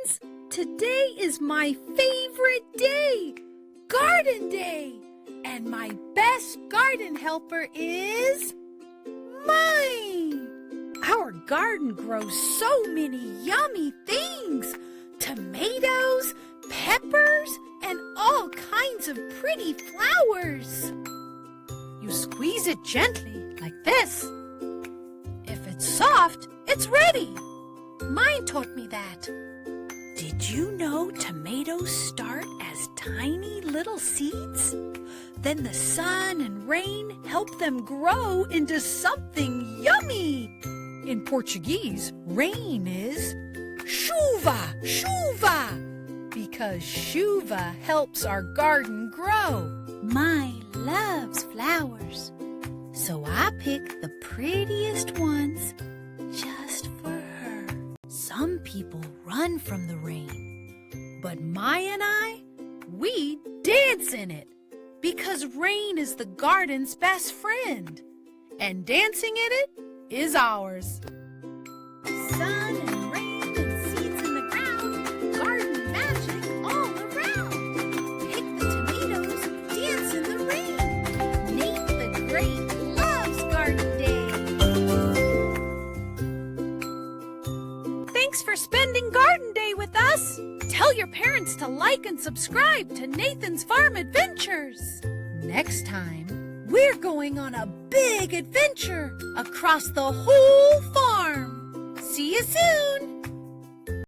friends! Today is my favorite day, Garden Day! And my best garden helper is mine! Our garden grows so many yummy things! Tomatoes, peppers, and all kinds of pretty flowers. You squeeze it gently, like this. If it's soft, it's ready. Mine taught me that. Did you know tomatoes start as tiny little seeds? Then the sun and rain help them grow into something yummy. In Portuguese, rain is chuva, chuva, because chuva helps our garden grow. Mine loves flowers, so I pick the prettiest ones just for her. Some people run from the rain, but Maya and I, we dance in it because rain is the garden's best friend, and dancing in it is ours. Sun and rain and seeds in the ground, garden magic all around. Pick the tomatoes, dance in the rain. Nate the Great loves Garden Day. Thanks for spending Garden Day with us. Tell your parents to like and subscribe to Nathan's Farm Adventures. Next time, we're going on a big adventure across the whole farm. See you soon!